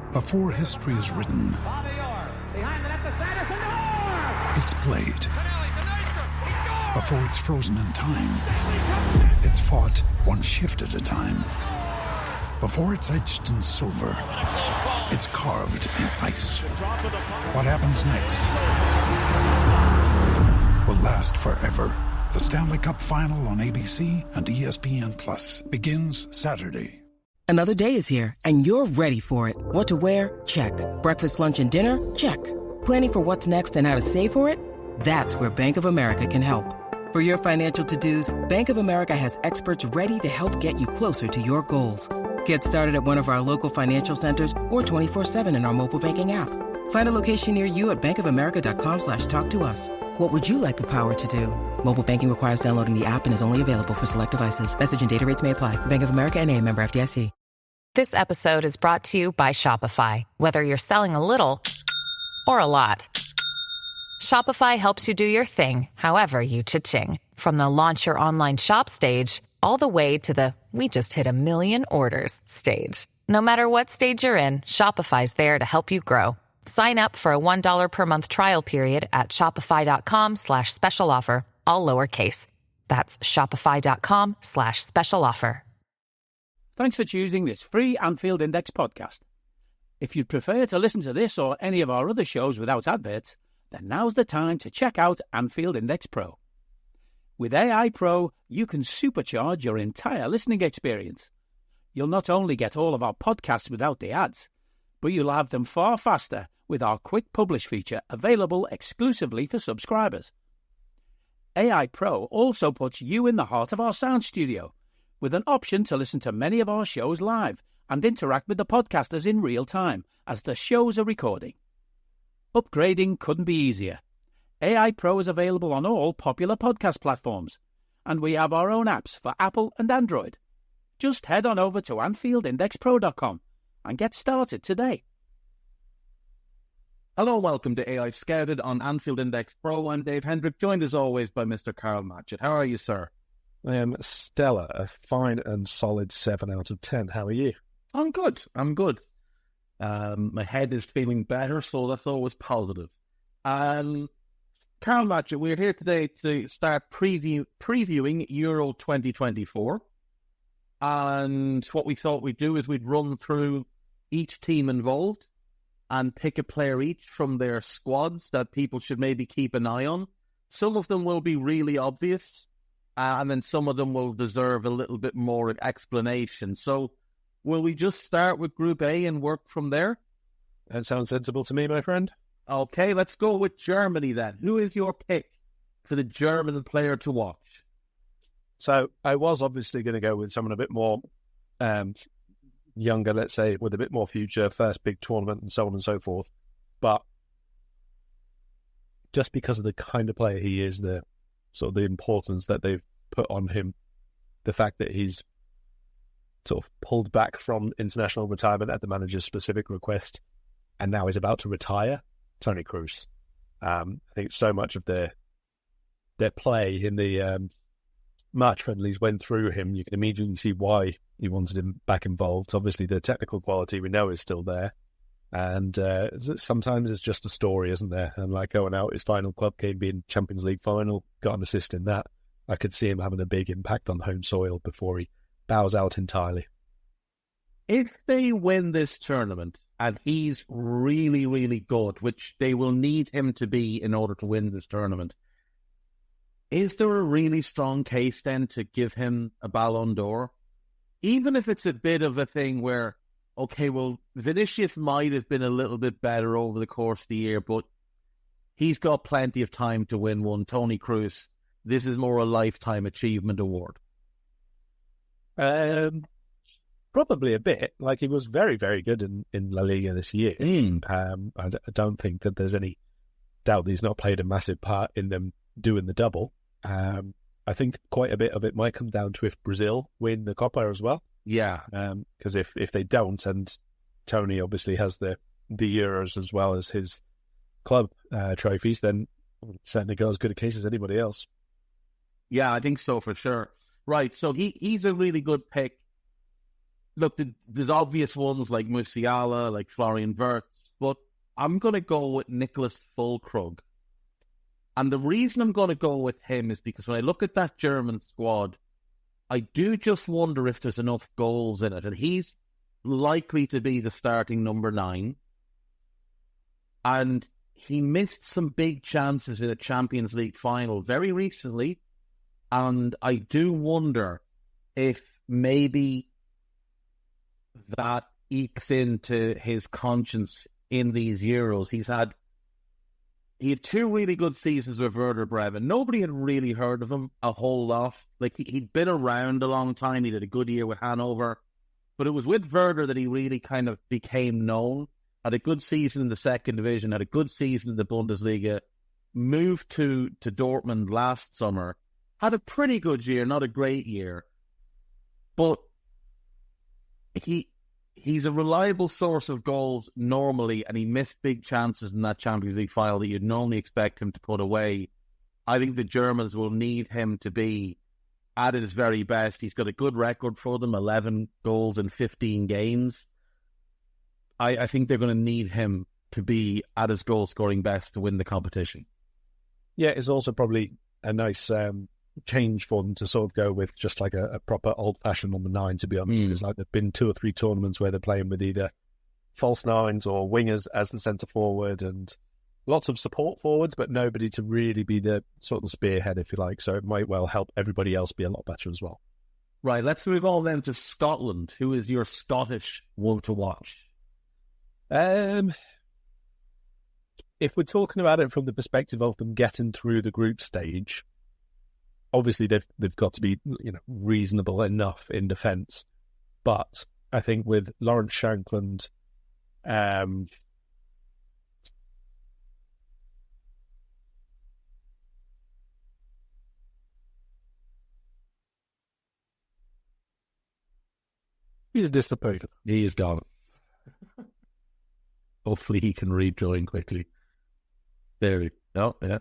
Before history is written, it's played. Before it's frozen in time, it's fought one shift at a time. Before it's etched in silver, it's carved in ice. What happens next will last forever. The Stanley Cup Final on ABC and ESPN Plus begins Saturday. Another day is here, and you're ready for it. What to wear? Check. Breakfast, lunch, and dinner? Check. Planning for what's next and how to save for it? That's where Bank of America can help. For your financial to-dos, Bank of America has experts ready to help get you closer to your goals. Get started at one of our local financial centers or 24/7 in our mobile banking app. Find a location near you at bankofamerica.com/talktous. What would you like the power to do? Mobile banking requires downloading the app and is only available for select devices. Message and data rates may apply. Bank of America N.A., member FDIC. This episode is brought to you by Shopify. Whether you're selling a little or a lot, Shopify helps you do your thing, however you cha-ching. From the launch your online shop stage, all the way to the we just hit 1 million orders stage. No matter what stage you're in, Shopify's there to help you grow. Sign up for a $1 per month trial period at shopify.com/special offer, all lowercase. That's shopify.com/special offer. Thanks for choosing this free Anfield Index podcast. If you'd prefer to listen to this or any of our other shows without adverts, then now's the time to check out Anfield Index Pro. With AEye Pro, you can supercharge your entire listening experience. You'll not only get all of our podcasts without the ads, but you'll have them far faster with our Quick Publish feature available exclusively for subscribers. AEye Pro also puts you in the heart of our sound studio, with an option to listen to many of our shows live and interact with the podcasters in real time as the shows are recording. Upgrading couldn't be easier. AEye Pro is available on all popular podcast platforms, and we have our own apps for Apple and Android. Just head on over to AnfieldIndexPro.com and get started today. Hello and welcome to AEye Scouted on Anfield Index Pro. I'm Dave Hendrick, joined as always by Mr. Karl Matchett. How are you, sir? I am stellar, a fine and solid 7 out of 10. How are you? I'm good. My head is feeling better, so that's always positive. Karl Matchett, we're here today to start previewing Euro 2024. And what we thought we'd do is we'd run through each team involved and pick a player each from their squads that people should maybe keep an eye on. Some of them will be really obvious, and then some of them will deserve a little bit more explanation. So will we just start with Group A and work from there? That sounds sensible to me, my friend. Okay, let's go with Germany then. Who is your pick for the German player to watch? So I was obviously going to go with someone a bit more younger, let's say, with a bit more future, first big tournament and so on and so forth. But just because of the kind of player he is, the sort of the importance that they've put on him, the fact that he's sort of pulled back from international retirement at the manager's specific request and now is about to retire, Toni Kroos. I think so much of their play in the March friendlies went through him. You can immediately see why he wanted him back involved. Obviously, the technical quality we know is still there. And sometimes it's just a story, isn't there? And like going out, his final club game being Champions League final, got an assist in that. I could see him having a big impact on home soil before he bows out entirely. If they win this tournament and he's really, really good, which they will need him to be in order to win this tournament, is there a really strong case then to give him a Ballon d'Or? Even if it's a bit of a thing where, okay, well, Vinicius might have been a little bit better over the course of the year, but he's got plenty of time to win one. Toni Kroos, this is more a lifetime achievement award. Probably a bit. Like, he was very, very good in La Liga this year. I don't think that there's any doubt that he's not played a massive part in them doing the double. I think quite a bit of it might come down to if Brazil win the Copa as well. Yeah. Because if they don't, and Tony obviously has the Euros as well as his club trophies, then certainly got as good a case as anybody else. Yeah, I think so for sure. Right, so he's a really good pick. look, there's obvious ones like Musiala, like Florian Wirtz, but I'm going to go with Nicholas Füllkrug. And the reason I'm going to go with him is because when I look at that German squad, I do just wonder if there's enough goals in it. And he's likely to be the starting number 9. And he missed some big chances in a Champions League final very recently. And I do wonder if maybe that ekes into his conscience in these Euros. He had 2 really good seasons with Werder Bremen. Nobody had really heard of him a whole lot. Like, he'd been around a long time. He did a good year with Hanover. But it was with Werder that he really kind of became known. Had a good season in the second division, had a good season in the Bundesliga, moved to Dortmund last summer, had a pretty good year, not a great year. But he's a reliable source of goals normally, and he missed big chances in that Champions League final that you'd normally expect him to put away. I think the Germans will need him to be at his very best. He's got a good record for them, 11 goals in 15 games. I think they're going to need him to be at his goal-scoring best to win the competition. Yeah, it's also probably a nice change for them to sort of go with just like a proper old-fashioned number 9, to be honest. It's like there've been 2 or 3 tournaments where they're playing with either false 9s or wingers as the centre-forward, and lots of support forwards, but nobody to really be the sort of spearhead, if you like. So it might well help everybody else be a lot better as well. Right, let's move on then to Scotland. Who is your Scottish one to watch? If we're talking about it from the perspective of them getting through the group stage, obviously they've got to be, reasonable enough in defence. But I think with Lawrence Shankland, he's disappointed. He is gone. Hopefully he can rejoin quickly. There we go. Oh, yeah.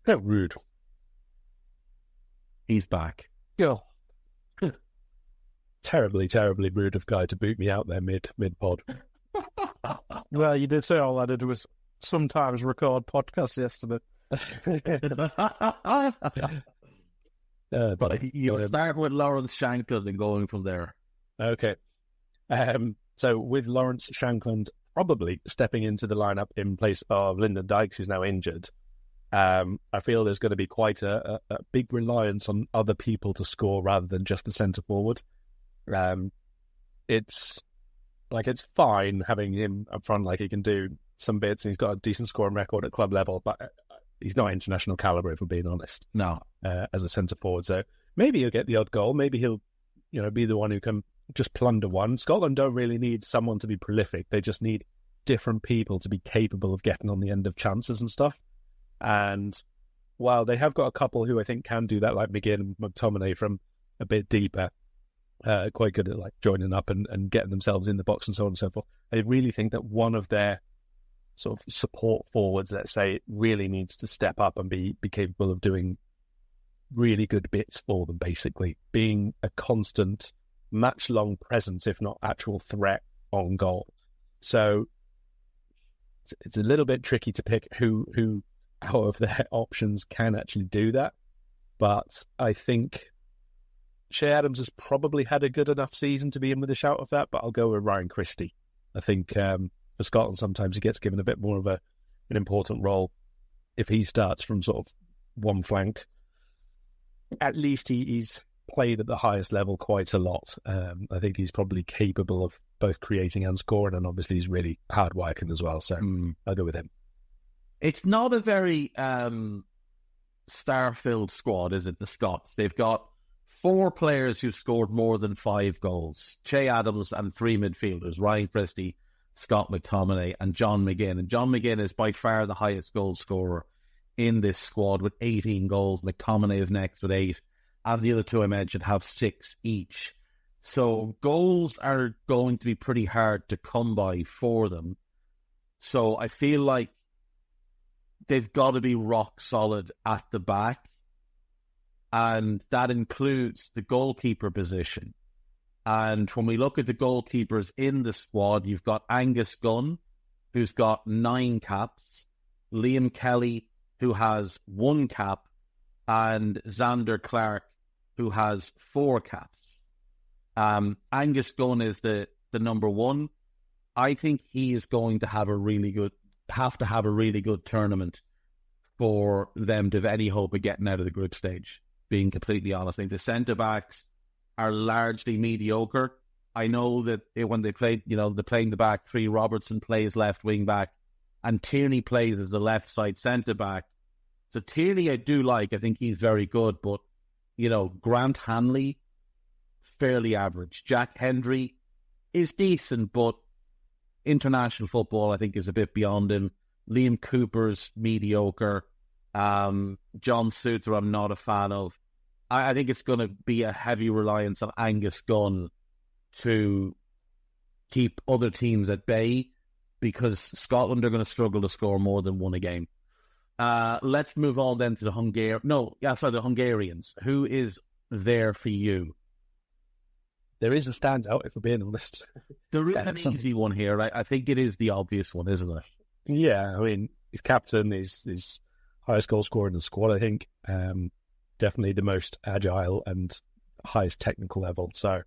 How rude. He's back. Oh. Terribly, terribly rude of Guy to boot me out there mid-pod. Well, you did say all I did was sometimes record podcasts yesterday. But you start with Lawrence Shankland and going from there. Okay. So with Lawrence Shankland probably stepping into the lineup in place of Lyndon Dykes, who's now injured, I feel there's going to be quite a big reliance on other people to score rather than just the centre forward. It's fine having him up front, like he can do some bits, and he's got a decent scoring record at club level, but he's not international calibre, if we're being honest. No, as a centre forward. So maybe he'll get the odd goal. Maybe he'll, be the one who can just plunder one. Scotland don't really need someone to be prolific. They just need different people to be capable of getting on the end of chances and stuff. And while they have got a couple who I think can do that, like McGinn and McTominay from a bit deeper, quite good at like joining up and getting themselves in the box and so on and so forth, I really think that one of their sort of support forwards, let's say, really needs to step up and be capable of doing really good bits for them, basically being a constant match-long presence, if not actual threat on goal. So it's a little bit tricky to pick who out of their options can actually do that. But I think Shea Adams has probably had a good enough season to be in with a shout of that, but I'll go with Ryan Christie. I think for Scotland, sometimes he gets given a bit more of an important role. If he starts from sort of one flank, at least he's played at the highest level quite a lot. I think he's probably capable of both creating and scoring, and obviously he's really hard-working as well, so I'll go with him. It's not a very star-filled squad, is it, the Scots? They've got 4 players who've scored more than 5 goals. Shea Adams and 3 midfielders, Ryan Christie, Scott McTominay and John McGinn. And John McGinn is by far the highest goal scorer in this squad with 18 goals. McTominay is next with 8. And the other two I mentioned have 6 each. So goals are going to be pretty hard to come by for them. So I feel like they've got to be rock solid at the back. And that includes the goalkeeper position. And when we look at the goalkeepers in the squad, you've got Angus Gunn, who's got 9 caps, Liam Kelly, who has 1 cap, and Xander Clark, who has 4 caps. Angus Gunn is the number 1. I think he is going to have a really good tournament for them to have any hope of getting out of the group stage, being completely honest. I think the centre-backs are largely mediocre. I know that when they played, they're playing the back 3, Robertson plays left wing back, and Tierney plays as the left side centre-back. So Tierney I do like. I think he's very good, but, Grant Hanley, fairly average. Jack Hendry is decent, but international football, I think, is a bit beyond him. Liam Cooper's mediocre. John Souther, I'm not a fan of. I think it's going to be a heavy reliance on Angus Gunn to keep other teams at bay, because Scotland are going to struggle to score more than 1 a game. Let's move on then to the Hungarians. Who is there for you? There is a standout, if we're being honest. There is an easy one here. I think it is the obvious one, isn't it? Yeah, I mean, he's captain, he's highest goal scorer in the squad, I think. Definitely the most agile and highest technical level. So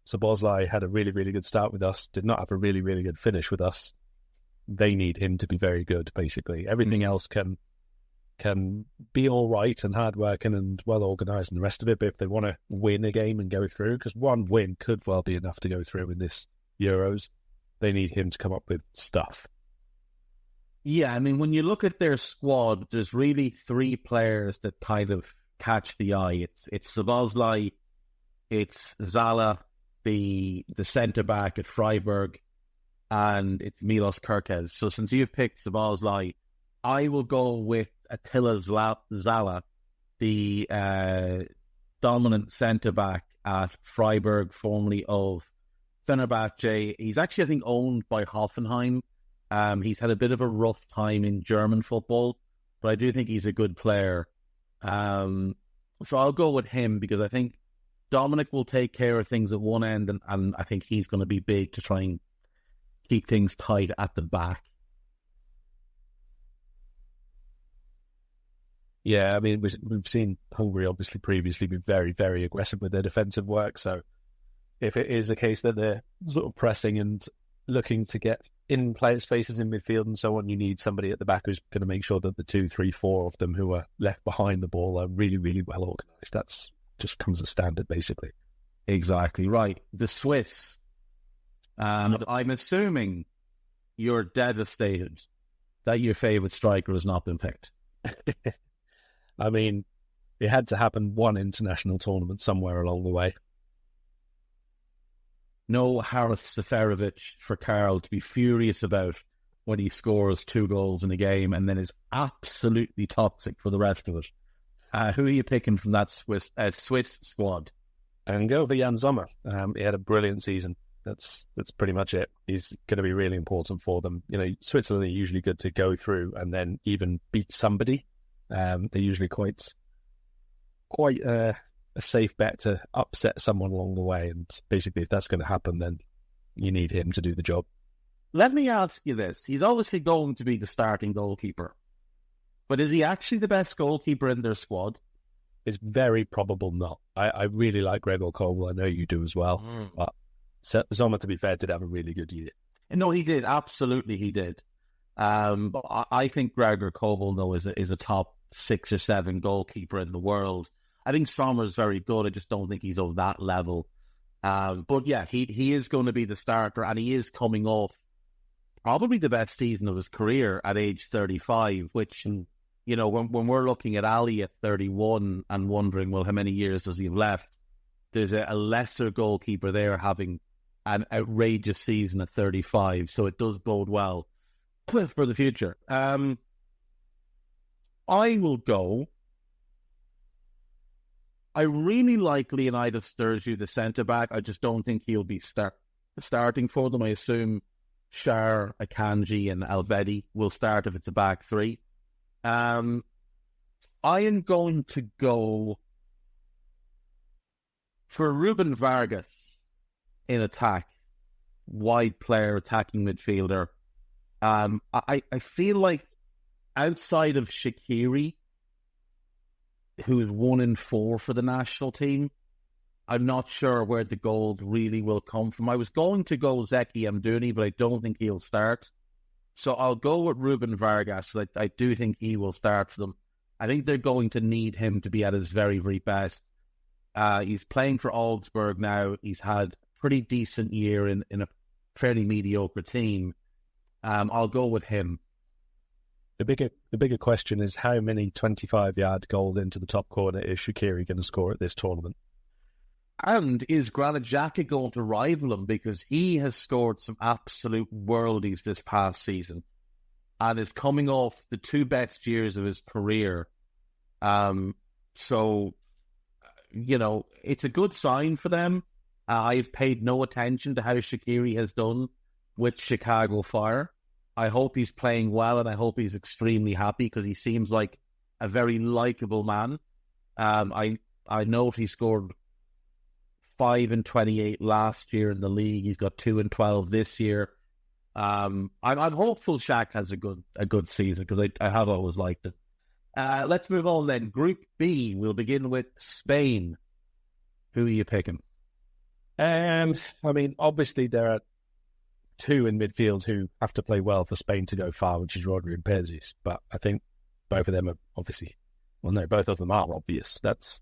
Szoboszlai had a really, really good start with us, did not have a really, really good finish with us. They need him to be very good, basically. Everything else can be all right and hard-working and well-organised and the rest of it, but if they want to win a game and go through, because one win could well be enough to go through in this Euros, they need him to come up with stuff. Yeah, I mean, when you look at their squad, there's really 3 players that kind of catch the eye. It's Szoboszlai, it's Zala, the centre-back at Freiburg, and it's Milos Kerkez. So since you've picked Szoboszlai, I will go with Attila Zala, the dominant centre-back at Freiburg, formerly of Fenerbahce. He's actually, I think, owned by Hoffenheim. He's had a bit of a rough time in German football, but I do think he's a good player. So I'll go with him, because I think Dominic will take care of things at one end, and I think he's going to be big to try and keep things tight at the back. Yeah, I mean, we've seen Hungary obviously previously be very, very aggressive with their defensive work. So if it is a case that they're sort of pressing and looking to get in players' faces in midfield and so on, you need somebody at the back who's going to make sure that the 2, 3, 4 of them who are left behind the ball are really, really well organised. That's just comes as standard, basically. Exactly right. The Swiss. I'm assuming you're devastated that your favourite striker has not been picked. I mean, it had to happen one international tournament somewhere along the way. No Haris Seferovic for Karl to be furious about when he scores 2 goals in a game and then is absolutely toxic for the rest of it. Who are you picking from that Swiss squad? And go for Jan Sommer. He had a brilliant season. That's pretty much it. He's going to be really important for them. Switzerland are usually good to go through and then even beat somebody. They're usually quite a safe bet to upset someone along the way. And basically, if that's going to happen, then you need him to do the job. Let me ask you this. He's obviously going to be the starting goalkeeper. But is he actually the best goalkeeper in their squad? It's very probable not. I really like Gregor Kobel. I know you do as well. But Sommer, to be fair, did have a really good year. No, he did. Absolutely, he did. But I think Gregor Kobel, though, is a top 6 or 7 goalkeeper in the world. I think Sommer's very good. I just don't think he's of that level. But yeah, he is going to be the starter, and he is coming off probably the best season of his career at age 35, which, when we're looking at Ali at 31 and wondering, well, how many years does he have left? There's a lesser goalkeeper there having an outrageous season at 35, so it does bode well for the future. I will go. I really like Leonidas Sturgeon, the centre-back. I just don't think he'll be starting for them. I assume Shar, Akanji and Alvedi will start if it's a back three. I am going to go for Ruben Vargas in attack. Wide player, attacking midfielder. I feel like outside of Shaqiri, who is 1-4 for the national team, I'm not sure where the goals really will come from. I was going to go Zeki Amdouni, but I don't think he'll start. So I'll go with Ruben Vargas. I do think he will start for them. I think they're going to need him to be at his very, very best. He's playing for Augsburg now. He's had a pretty decent year in a fairly mediocre team. I'll go with him. The bigger question is how many 25-yard goals into the top corner is Shaqiri going to score at this tournament? And is Granit Xhaka going to rival him? Because he has scored some absolute worldies this past season and is coming off the two best years of his career. So, it's a good sign for them. I've paid no attention to how Shaqiri has done with Chicago Fire. I hope he's playing well and I hope he's extremely happy because he seems like a very likeable man. I know he scored 5 and 28 last year in the league. He's got 2 and 12 this year. I'm hopeful Shaq has a good season because I have always liked it. Let's move on then. Group B, we'll begin with Spain. Who are you picking? Obviously there are two in midfield who have to play well for Spain to go far, which is Rodri and Perez. But I think both of them are obviously, both of them are obvious. That's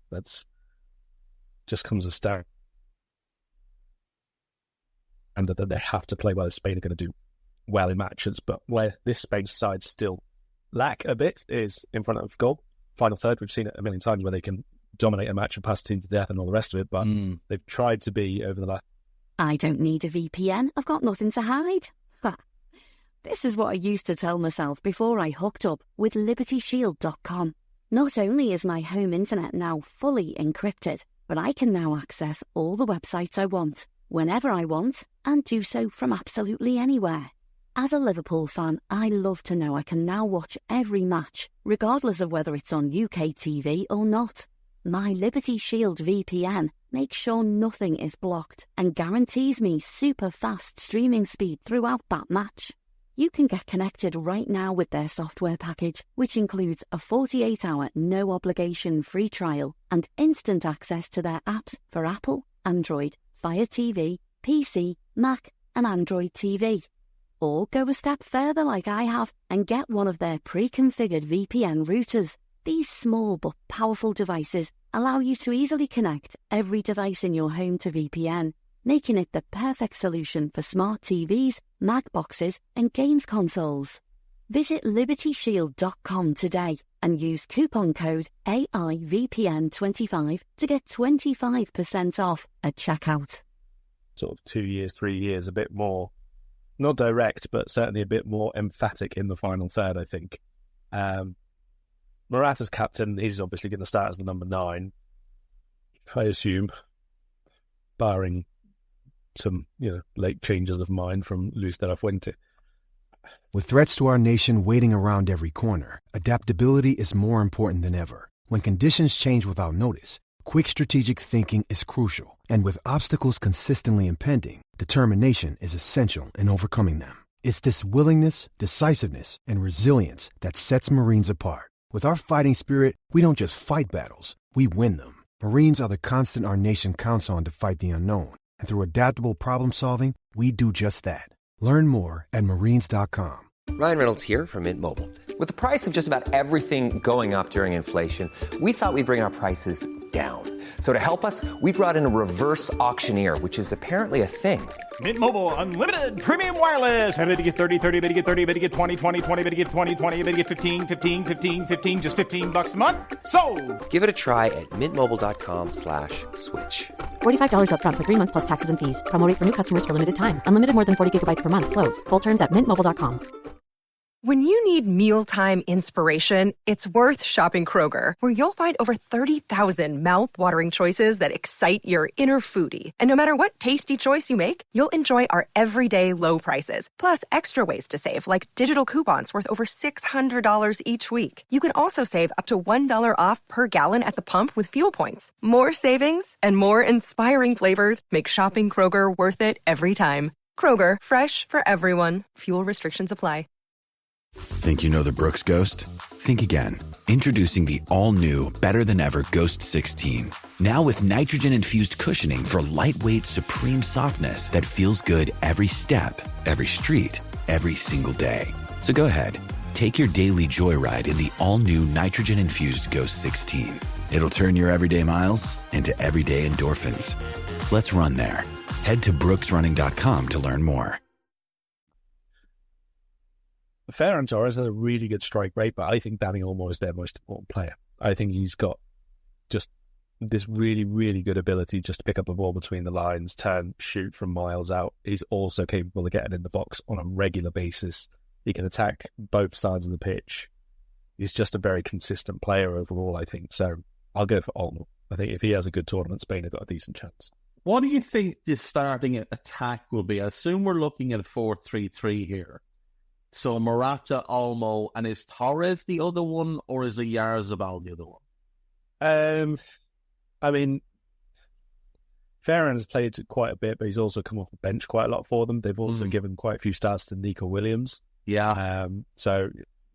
just comes as standard. And that they have to play well if Spain are going to do well in matches. But where this Spain side still lack a bit is in front of goal. Final third, we've seen it a million times where they can dominate a match and pass a team to death and all the rest of it. But they've tried to be over the last... I don't need a VPN. I've got nothing to hide. This is what I used to tell myself before I hooked up with LibertyShield.com. Not only is my home internet now fully encrypted, but I can now access all the websites I want, whenever I want, and do so from absolutely anywhere. As a Liverpool fan, I love to know I can now watch every match, regardless of whether it's on UK TV or not. My Liberty Shield VPN makes sure nothing is blocked and guarantees me super fast streaming speed throughout that match. You can get connected right now with their software package, which includes a 48-hour no-obligation free trial and instant access to their apps for Apple, Android, Fire TV, PC, Mac and Android TV. Or go a step further like I have and get one of their pre-configured VPN routers. These small but powerful devices allow you to easily connect every device in your home to VPN, making it the perfect solution for smart TVs, Mac boxes, and games consoles. Visit LibertyShield.com today and use coupon code AIVPN25 to get 25% off at checkout. Sort of 2 years, 3 years, a bit more, not direct, but certainly a bit more emphatic in the final third, I think. Morata's captain, he's obviously going to start as the number 9, I assume, barring some, late changes of mind from Luis de la Fuente. With threats to our nation waiting around every corner, adaptability is more important than ever. When conditions change without notice, quick strategic thinking is crucial. And with obstacles consistently impending, determination is essential in overcoming them. It's this willingness, decisiveness, and resilience that sets Marines apart. With our fighting spirit, we don't just fight battles, we win them. Marines are the constant our nation counts on to fight the unknown. And through adaptable problem solving, we do just that. Learn more at Marines.com. Ryan Reynolds here from Mint Mobile. With the price of just about everything going up during inflation, we thought we'd bring our prices down. So to help us, we brought in a reverse auctioneer, which is apparently a thing. Mint Mobile Unlimited Premium Wireless. How to get 30, 30, how to get 30, how to get 20, 20, 20, how to get 20, 20, how to get 15, 15, 15, 15, just $15 a month? Sold! Give it a try at mintmobile.com/switch. $45 up front for 3 months plus taxes and fees. Promo rate for new customers for limited time. Unlimited more than 40 gigabytes per month. Slows full terms at mintmobile.com. When you need mealtime inspiration, it's worth shopping Kroger, where you'll find over 30,000 mouth-watering choices that excite your inner foodie. And no matter what tasty choice you make, you'll enjoy our everyday low prices, plus extra ways to save, like digital coupons worth over $600 each week. You can also save up to $1 off per gallon at the pump with fuel points. More savings and more inspiring flavors make shopping Kroger worth it every time. Kroger, fresh for everyone. Fuel restrictions apply. Think you know the Brooks Ghost? Think again. Introducing the all-new, better-than-ever Ghost 16. Now with nitrogen-infused cushioning for lightweight, supreme softness that feels good every step, every street, every single day. So go ahead, take your daily joyride in the all-new nitrogen-infused Ghost 16. It'll turn your everyday miles into everyday endorphins. Let's run there. Head to brooksrunning.com to learn more. Ferran Torres has a really good strike rate, but I think Dani Olmo is their most important player. I think he's got just this really, really good ability just to pick up the ball between the lines, turn, shoot from miles out. He's also capable of getting in the box on a regular basis. He can attack both sides of the pitch. He's just a very consistent player overall, I think. So I'll go for Olmo. I think if he has a good tournament, Spain have got a decent chance. What do you think the starting attack will be? I assume we're looking at a 4-3-3 here. So Morata, Olmo, and is Torres the other one, or is Oyarzabal the other one? I mean, Ferran has played quite a bit, but he's also come off the bench quite a lot for them. They've also given quite a few starts to Nico Williams. Yeah. So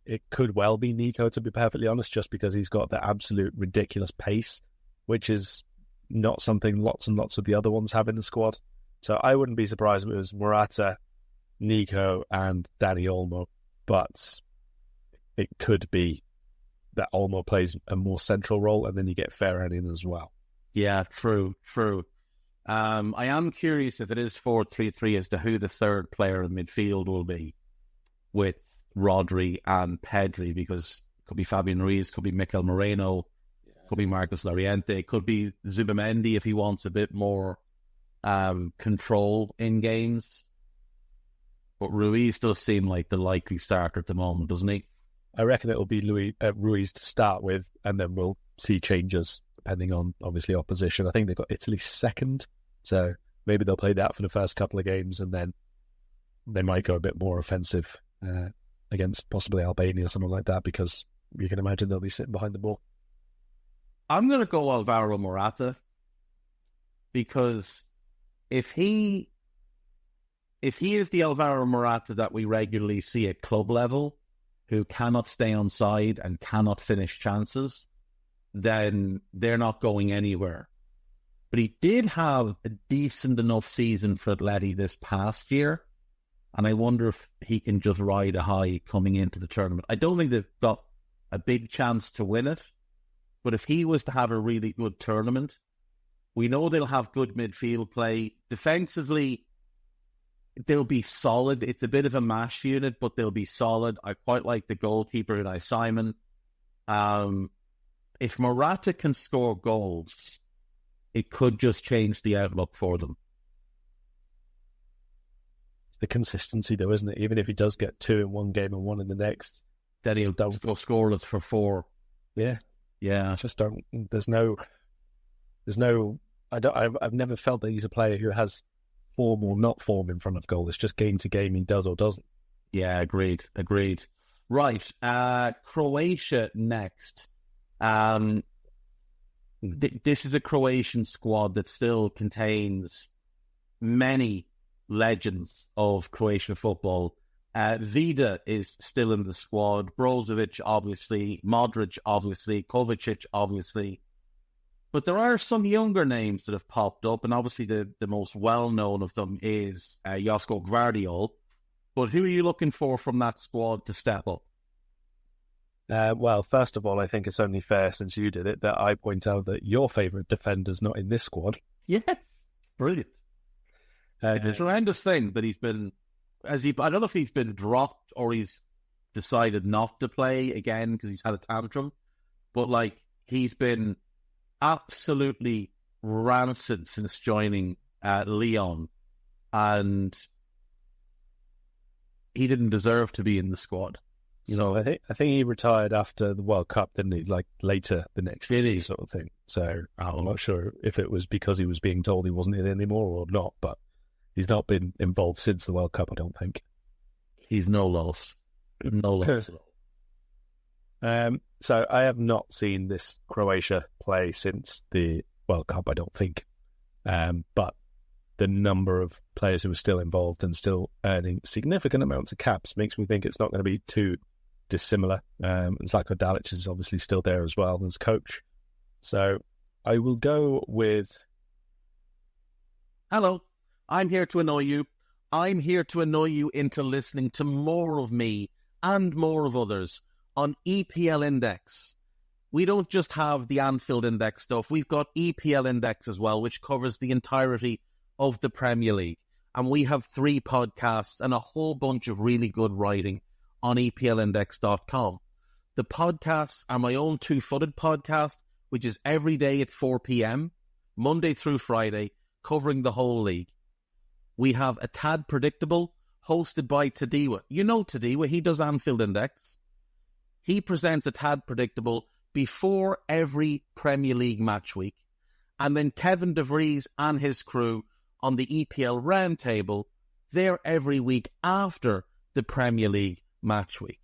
it could well be Nico, to be perfectly honest, just because he's got the absolute ridiculous pace, which is not something lots and lots of the other ones have in the squad. So I wouldn't be surprised if it was Morata, Nico and Dani Olmo, but it could be that Olmo plays a more central role and then you get Ferran in as well. Yeah, true. I am curious if it is 4-3-3 as to who the third player in midfield will be with Rodri and Pedri, because it could be Fabian Ruiz, could be Mikel Moreno, could be Marcos Llorente, could be Zubimendi if he wants a bit more control in games. But Ruiz does seem like the likely starter at the moment, doesn't he? I reckon it'll be Ruiz to start with, and then we'll see changes depending on, obviously, opposition. I think they've got Italy second, so maybe they'll play that for the first couple of games, and then they might go a bit more offensive against possibly Albania or something like that, because you can imagine they'll be sitting behind the ball. I'm going to go Alvaro Morata, because if he is the Alvaro Morata that we regularly see at club level, who cannot stay on side and cannot finish chances, then they're not going anywhere. But he did have a decent enough season for Atleti this past year, and I wonder if he can just ride a high coming into the tournament. I don't think they've got a big chance to win it, but if he was to have a really good tournament, we know they'll have good midfield play. Defensively, they'll be solid. It's a bit of a mash unit, but they'll be solid. I quite like the goalkeeper, Unai Simon. If Morata can score goals, it could just change the outlook for them. It's the consistency, though, isn't it? Even if he does get 2 in one game and 1 in the next, then he'll go scoreless for 4. Yeah. Yeah. Just don't. I've never felt that he's a player who has form or not form in front of goal. It's just game to game, he does or doesn't. Yeah, agreed. Right, Croatia next. This is a Croatian squad that still contains many legends of Croatian football. Vida is still in the squad. Brozovic, obviously. Modric, obviously. Kovacic, obviously. But there are some younger names that have popped up, and obviously the most well-known of them is Josko Gvardiol. But who are you looking for from that squad to step up? Well, first of all, I think it's only fair, since you did it, that I point out that your favourite defender's not in this squad. Yes, brilliant. It's a tremendous thing that he's been... I don't know if he's been dropped or he's decided not to play again because he's had a tantrum, but he's been absolutely rancid since joining Lyon, and he didn't deserve to be in the squad. I think he retired after the World Cup, didn't he? Like later the next year, sort of thing. So I'm not sure if it was because he was being told he wasn't in anymore or not, but he's not been involved since the World Cup, I don't think. He's no loss. No loss at all. So I have not seen this Croatia play since the World Cup, I don't think. But the number of players who are still involved and still earning significant amounts of caps makes me think it's not going to be too dissimilar. And Zlatko Dalic is obviously still there as well as coach. So I will go with... Hello, I'm here to annoy you. I'm here to annoy you into listening to more of me and more of others on EPL Index. We don't just have the Anfield Index stuff. We've got EPL Index as well, which covers the entirety of the Premier League. And we have 3 podcasts and a whole bunch of really good writing on EPLindex.com. The podcasts are my own Two-Footed podcast, which is every day at 4 p.m., Monday through Friday, covering the whole league. We have A Tad Predictable, hosted by Tadiwa. You know Tadiwa, he does Anfield Index. He presents A Tad Predictable before every Premier League match week. And then Kevin DeVries and his crew on the EPL Roundtable, they're every week after the Premier League match week.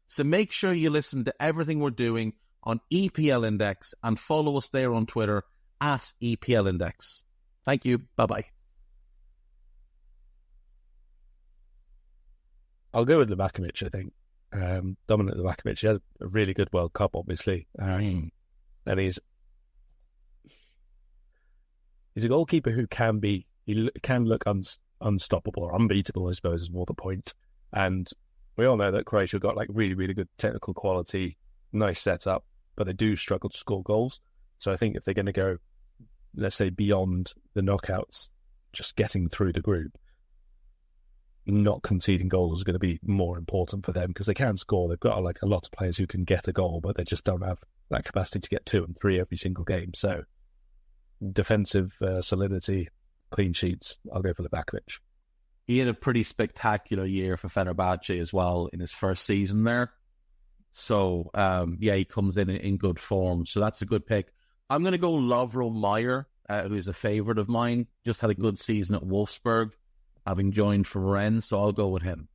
So make sure you listen to everything we're doing on EPL Index and follow us there on Twitter at EPL Index. Thank you. Bye-bye. I'll go with Livakovic, I think. Dominic Livakovic, he had a really good World Cup, obviously. And he's a goalkeeper who can look unstoppable or unbeatable, I suppose, is more the point. And we all know that Croatia got like really, really good technical quality, nice setup, but they do struggle to score goals. So I think if they're going to go, let's say, beyond the knockouts, just getting through the group, not conceding goals is going to be more important for them because they can score. They've got like a lot of players who can get a goal, but they just don't have that capacity to get 2 and 3 every single game. So defensive solidity, clean sheets, I'll go for Livakovic. He had a pretty spectacular year for Fenerbahce as well in his first season there. So, he comes in good form. So that's a good pick. I'm going to go Lovro Mayer, who's a favourite of mine. Just had a good season at Wolfsburg, having joined from Rennes, so I'll go with him.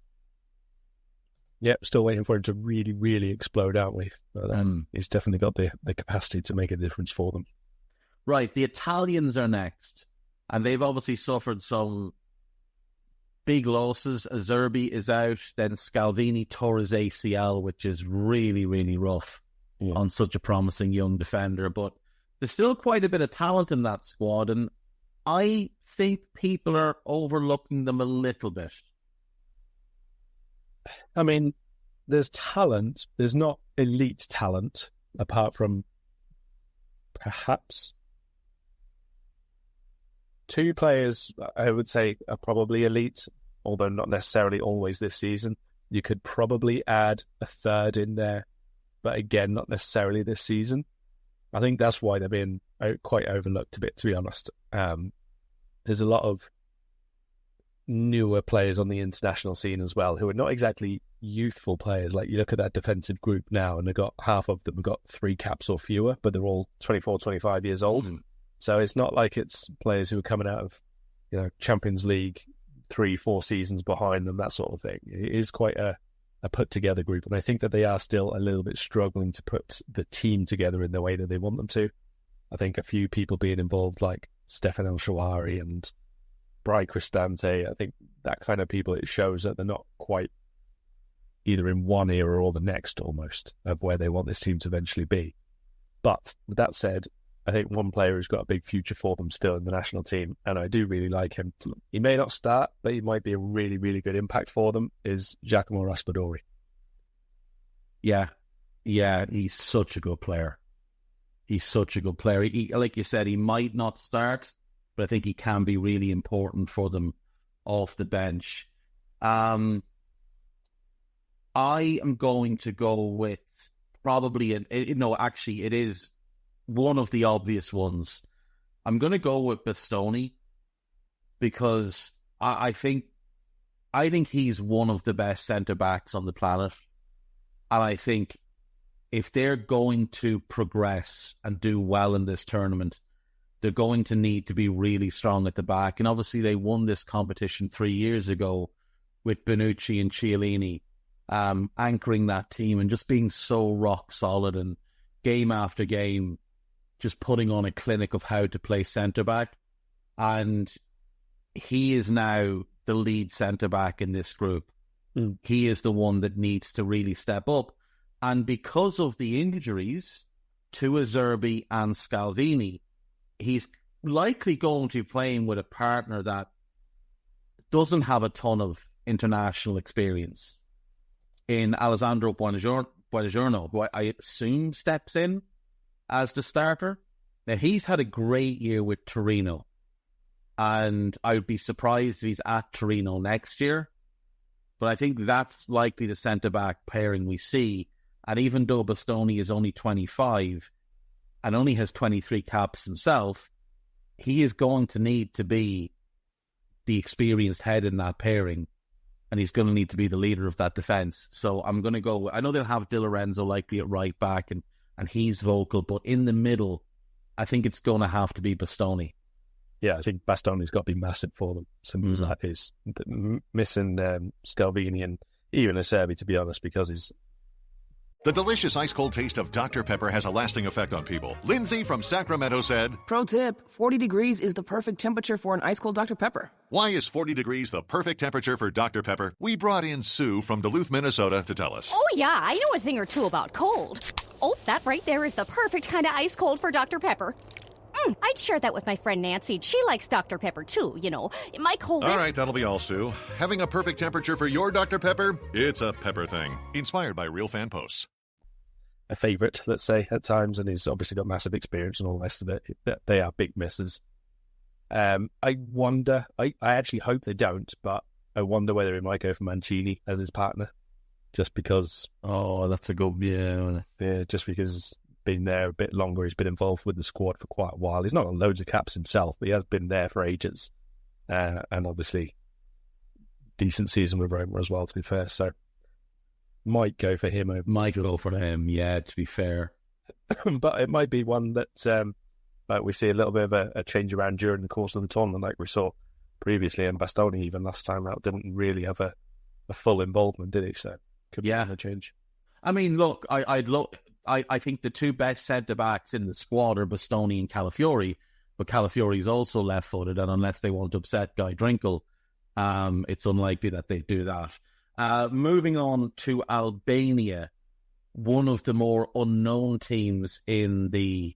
Yep, still waiting for him to really, really explode, aren't we? But, he's definitely got the capacity to make a difference for them. Right, the Italians are next, and they've obviously suffered some big losses. Azerbi is out, then Scalvini tore his ACL, which is really, really rough on such a promising young defender. But there's still quite a bit of talent in that squad, and I think people are overlooking them a little bit. I mean, there's talent. There's not elite talent, apart from perhaps 2 players I would say are probably elite, although not necessarily always this season. You could probably add a third in there, but again, not necessarily this season. I think that's why they're being quite overlooked a bit, to be honest. There's a lot of newer players on the international scene as well who are not exactly youthful players. Like you look at that defensive group now and they've got half of them have got 3 caps or fewer, but they're all 24, 25 years old. So it's not like it's players who are coming out of, Champions League 3-4 seasons behind them, that sort of thing. It is quite a put together group. And I think that they are still a little bit struggling to put the team together in the way that they want them to. I think a few people being involved like Stefan El Shawari and Bry Cristante, I think that kind of people, it shows that they're not quite either in one era or the next almost of where they want this team to eventually be. But with that said, I think one player who's got a big future for them still in the national team, and I do really like him. He may not start, but he might be a really, really good impact for them, is Giacomo Raspadori. Yeah, he's such a good player. He, like you said, he might not start, but I think he can be really important for them off the bench. I am going to go with probably, it is one of the obvious ones. I'm going to go with Bastoni because I think he's one of the best centre-backs on the planet. And I think if they're going to progress and do well in this tournament, they're going to need to be really strong at the back. And obviously they won this competition 3 years ago with Bonucci and Chiellini anchoring that team and just being so rock solid and game after game, just putting on a clinic of how to play centre-back. And he is now the lead centre-back in this group. He is the one that needs to really step up. And because of the injuries to Azerbi and Scalvini, he's likely going to be playing with a partner that doesn't have a ton of international experience in Alessandro Buongiorno, who I assume steps in as the starter. Now, he's had a great year with Torino, and I would be surprised if he's at Torino next year. But I think that's likely the centre-back pairing we see. And even though Bastoni is only 25 and only has 23 caps himself, he is going to need to be the experienced head in that pairing, and he's going to need to be the leader of that defence. So I'm going to go... I know they'll have Di Lorenzo likely at right back, and he's vocal, but in the middle, I think it's going to have to be Bastoni. Yeah, I think Bastoni's got to be massive for them. Simple as that is. Missing Scalvini and even Acerbi, to be honest, because he's... The delicious ice-cold taste of Dr. Pepper has a lasting effect on people. Lindsay from Sacramento said, Pro tip, 40 degrees is the perfect temperature for an ice-cold Dr. Pepper. Why is 40 degrees the perfect temperature for Dr. Pepper? We brought in Sue from Duluth, Minnesota to tell us. Oh, yeah, I know a thing or two about cold. Oh, that right there is the perfect kind of ice-cold for Dr. Pepper. I'd share that with my friend Nancy. She likes Dr. Pepper, too, you know. My coldest... All right, that'll be all, Sue. Having a perfect temperature for your Dr. Pepper? It's a Pepper thing. Inspired by real fan posts. A favourite, let's say, at times, and he's obviously got massive experience and all the rest of it. They are big misses. I wonder, I actually hope they don't, but I wonder whether he might go for Mancini as his partner, just because... Oh, that's a good... Yeah, just because he's been there a bit longer, he's been involved with the squad for quite a while. He's not got loads of caps himself, but he has been there for ages. And obviously, decent season with Roma as well, to be fair, so... Might go for him. Might go for him, yeah, to be fair. But it might be one that like we see a little bit of a change around during the course of the tournament, like we saw previously, and Bastoni even last time out didn't really have a full involvement, did he? So could be a change. I mean, look, I think the two best centre-backs in the squad are Bastoni and Calafiori, but Calafiori is also left-footed, and unless they want to upset Guy Drinkle, it's unlikely that they do that. Moving on to Albania, one of the more unknown teams in the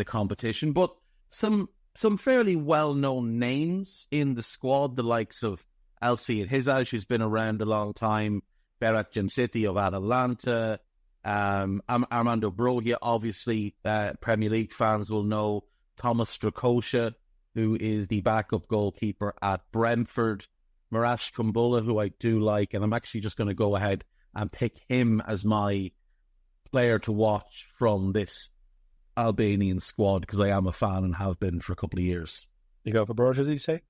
competition, but some fairly well-known names in the squad, the likes of Elsiad Hizaj, who's been around a long time, Berat Jemsiti of Atalanta, Armando Brogia, obviously Premier League fans will know, Thomas Strakosha, who is the backup goalkeeper at Brentford, Marash Kumbula, who I do like, and I'm actually just going to go ahead and pick him as my player to watch from this Albanian squad, because I am a fan and have been for a couple of years. You go for Broja, did you say?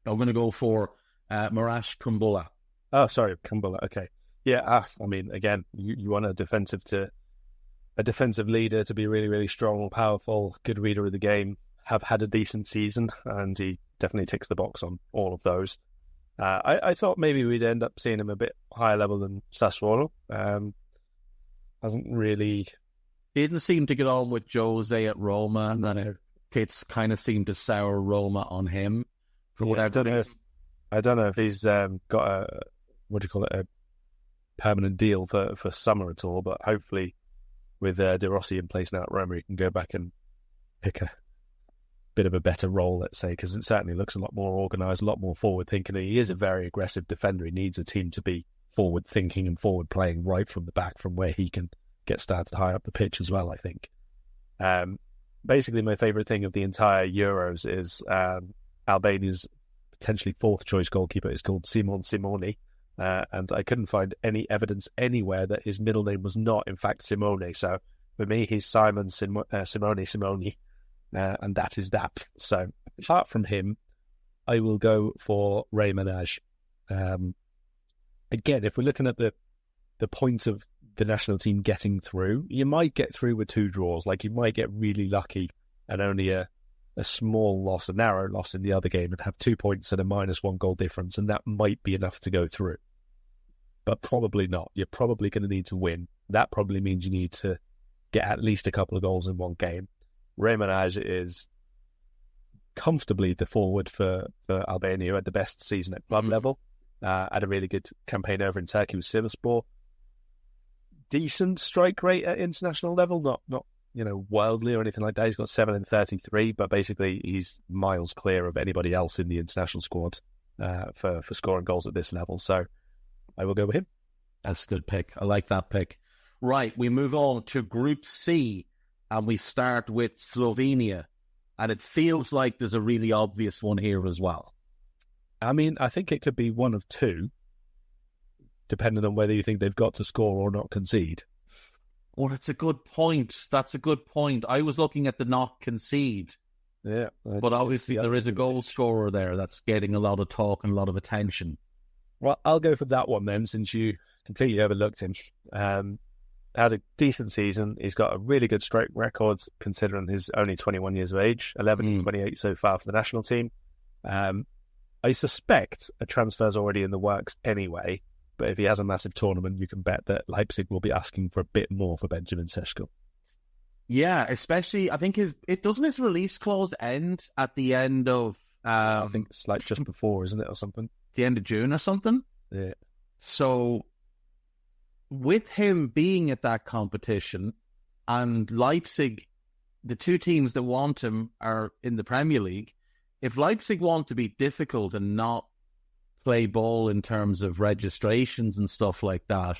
I'm going to go for Marash Kumbula. Oh, sorry, Kumbula, okay. Yeah, I mean, again, you want a defensive leader to be really, really strong, powerful, good reader of the game, have had a decent season, and he definitely ticks the box on all of those. I thought maybe we'd end up seeing him a bit higher level than Sassuolo. Hasn't really... Didn't seem to get on with Jose at Roma, and then it's kind of seemed to sour Roma on him. I don't know if he's got a permanent deal for summer at all, but hopefully with De Rossi in place now at Roma, he can go back and pick a bit of a better role, let's say, because it certainly looks a lot more organised, a lot more forward-thinking. He is a very aggressive defender. He needs a team to be forward-thinking and forward-playing right from the back, from where he can get started high up the pitch as well, I think. Basically, my favourite thing of the entire Euros is Albania's potentially fourth-choice goalkeeper is called Simon Simoni, and I couldn't find any evidence anywhere that his middle name was not, in fact, Simone. So, for me, he's Simon Simoni. And that is that. So, apart from him, I will go for Ray Minaj. Again, if we're looking at the point of the national team getting through. You might get through with 2 draws. Like, you might get really lucky and only a small loss, a narrow loss in the other game, and have 2 points and a -1 goal difference, and that might be enough to go through. But probably not. You're probably going to need to win. That probably means you need to get at least a couple of goals in one game. Remanaj is comfortably the forward for Albania, who had the best season at club level. Had a really good campaign over in Turkey with Sivasspor. Decent strike rate at international level, not wildly or anything like that. He's got 7 in 33, but basically he's miles clear of anybody else in the international squad for scoring goals at this level. So I will go with him. That's a good pick. I like that pick. Right, we move on to Group C, and we start with Slovenia. And it feels like there's a really obvious one here as well. I mean, I think it could be one of 2, depending on whether you think they've got to score or not concede. Oh, that's a good point. I was looking at the not concede. Yeah. But obviously there is a goal scorer there that's getting a lot of talk and a lot of attention. Well, I'll go for that one then, since you completely overlooked him. Had a decent season. He's got a really good stroke record, considering he's only 21 years of age, 11 and 28 so far for the national team. I suspect a transfer's already in the works anyway, but if he has a massive tournament, you can bet that Leipzig will be asking for a bit more for Benjamin Sesko. Yeah, especially, I think his release clause end at the end of... I think it's like just before, isn't it, or something? The end of June or something? Yeah. So, with him being at that competition, and Leipzig, the 2 teams that want him are in the Premier League, if Leipzig want to be difficult and not play ball in terms of registrations and stuff like that,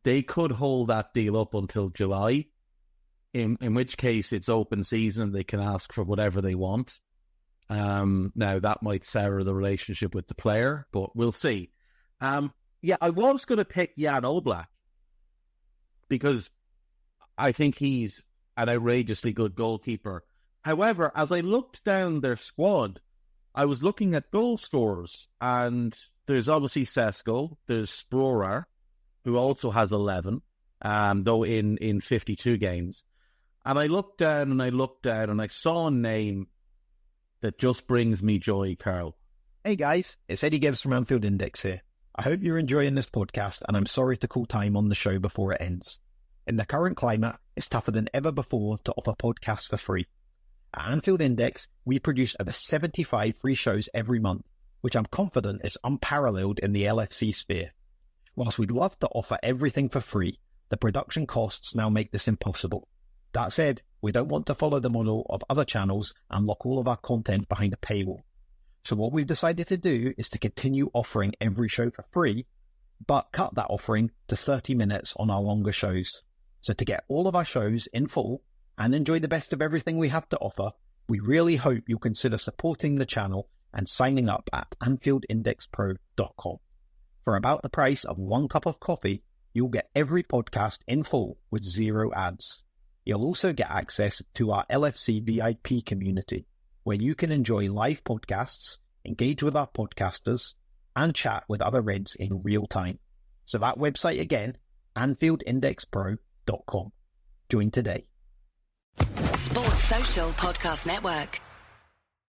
they could hold that deal up until July, in which case it's open season and they can ask for whatever they want. Now, that might sour the relationship with the player, but we'll see. Yeah, I was going to pick Jan Oblak because I think he's an outrageously good goalkeeper. However, as I looked down their squad, I was looking at goal scorers, and there's obviously Sesko, there's Sprorer, who also has 11, though in 52 games. And I looked down and I saw a name that just brings me joy, Karl. Hey guys, it's Eddie Gibbs from Anfield Index here. I hope you're enjoying this podcast, and I'm sorry to call time on the show before it ends. In the current climate, it's tougher than ever before to offer podcasts for free. At Anfield Index, we produce over 75 free shows every month, which I'm confident is unparalleled in the LFC sphere. Whilst we'd love to offer everything for free, the production costs now make this impossible. That said, we don't want to follow the model of other channels and lock all of our content behind a paywall. So what we've decided to do is to continue offering every show for free, but cut that offering to 30 minutes on our longer shows. So to get all of our shows in full and enjoy the best of everything we have to offer, we really hope you'll consider supporting the channel and signing up at AnfieldIndexPro.com. For about the price of 1 cup of coffee, you'll get every podcast in full with 0 ads. You'll also get access to our LFC VIP community, where you can enjoy live podcasts, engage with our podcasters, and chat with other Reds in real time. So that website again, AnfieldIndexPro.com. Join today. Sports Social Podcast Network.